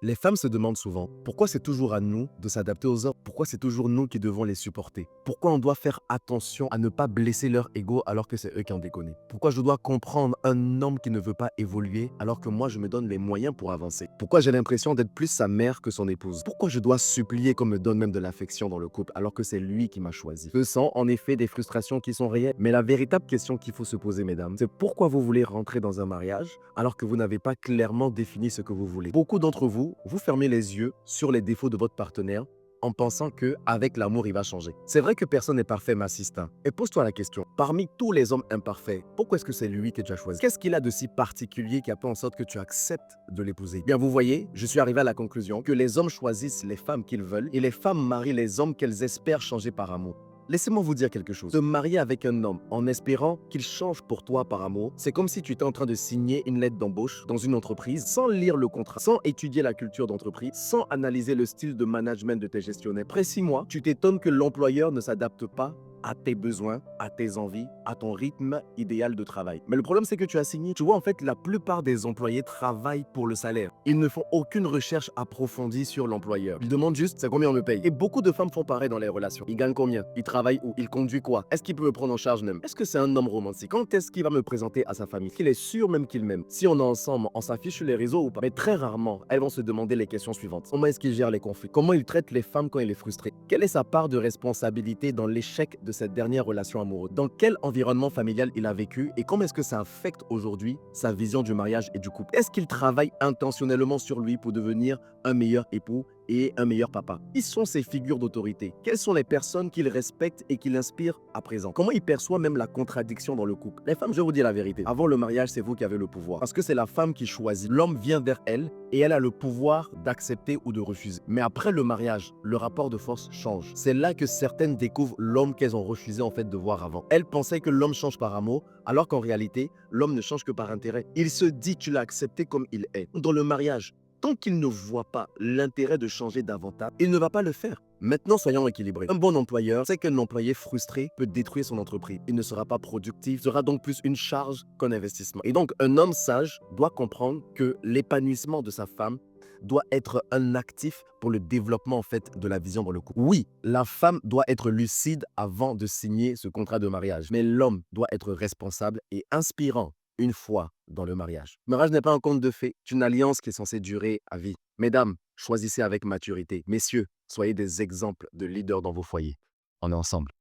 Les femmes se demandent souvent pourquoi c'est toujours à nous de s'adapter aux hommes, pourquoi c'est toujours nous qui devons les supporter, pourquoi on doit faire attention à ne pas blesser leur ego alors que c'est eux qui ont déconné, pourquoi je dois comprendre un homme qui ne veut pas évoluer alors que moi je me donne les moyens pour avancer, pourquoi j'ai l'impression d'être plus sa mère que son épouse, pourquoi je dois supplier qu'on me donne même de l'affection dans le couple alors que c'est lui qui m'a choisi. Ce sont en effet des frustrations qui sont réelles, mais la véritable question qu'il faut se poser, mesdames, c'est pourquoi vous voulez rentrer dans un mariage alors que vous n'avez pas clairement défini ce que vous voulez. Beaucoup d'entre vous, vous fermez les yeux sur les défauts de votre partenaire en pensant que avec l'amour, il va changer. C'est vrai que personne n'est parfait, ma assistant. Et pose-toi la question, parmi tous les hommes imparfaits, pourquoi est-ce que c'est lui que tu as choisi? Qu'est-ce qu'il a de si particulier qui a fait en sorte que tu acceptes de l'épouser? Bien, vous voyez, je suis arrivé à la conclusion que les hommes choisissent les femmes qu'ils veulent et les femmes marient les hommes qu'elles espèrent changer par amour. Laissez-moi vous dire quelque chose. Te marier avec un homme en espérant qu'il change pour toi par amour, c'est comme si tu étais en train de signer une lettre d'embauche dans une entreprise sans lire le contrat, sans étudier la culture d'entreprise, sans analyser le style de management de tes gestionnaires. Après 6 mois, tu t'étonnes que l'employeur ne s'adapte pas à tes besoins, à tes envies, à ton rythme idéal de travail. Mais le problème, c'est que tu as signé. Tu vois, en fait, la plupart des employés travaillent pour le salaire. Ils ne font aucune recherche approfondie sur l'employeur. Ils demandent juste, c'est combien on me paye. Et beaucoup de femmes font pareil dans les relations. Ils gagnent combien? Ils travaillent où? Ils conduisent quoi? Est-ce qu'il peut me prendre en charge même? Est-ce que c'est un homme romantique? Quand est-ce qu'il va me présenter à sa famille? Qu'il est sûr même qu'il m'aime? Si on est ensemble, on s'affiche sur les réseaux ou pas? Mais très rarement, elles vont se demander les questions suivantes. Comment est-ce qu'il gère les conflits? Comment il traite les femmes quand il est frustré? Quelle est sa part de responsabilité dans l'échec de cette dernière relation amoureuse? Dans quel environnement familial il a vécu et comment est-ce que ça affecte aujourd'hui sa vision du mariage et du couple? Est-ce qu'il travaille intentionnellement sur lui pour devenir un meilleur époux et un meilleur papa? Qui sont ses figures d'autorité? Quelles sont les personnes qu'il respecte et qui l'inspirent à présent? Comment il perçoit même la contradiction dans le couple? Les femmes, je vous dis la vérité, avant le mariage, c'est vous qui avez le pouvoir. Parce que c'est la femme qui choisit. L'homme vient vers elle et elle a le pouvoir d'accepter ou de refuser. Mais après le mariage, le rapport de force change. C'est là que certaines découvrent l'homme qu'elles ont refusé en fait de voir avant. Elles pensaient que l'homme change par amour, alors qu'en réalité, l'homme ne change que par intérêt. Il se dit tu l'as accepté comme il est. Dans le mariage, tant qu'il ne voit pas l'intérêt de changer davantage, il ne va pas le faire. Maintenant, soyons équilibrés. Un bon employeur sait qu'un employé frustré peut détruire son entreprise. Il ne sera pas productif, sera donc plus une charge qu'un investissement. Et donc, un homme sage doit comprendre que l'épanouissement de sa femme doit être un actif pour le développement en fait de la vision dans le couple. Oui, la femme doit être lucide avant de signer ce contrat de mariage, mais l'homme doit être responsable et inspirant une fois dans le mariage. Le mariage n'est pas un conte de fées, c'est une alliance qui est censée durer à vie. Mesdames, choisissez avec maturité. Messieurs, soyez des exemples de leaders dans vos foyers. On est ensemble.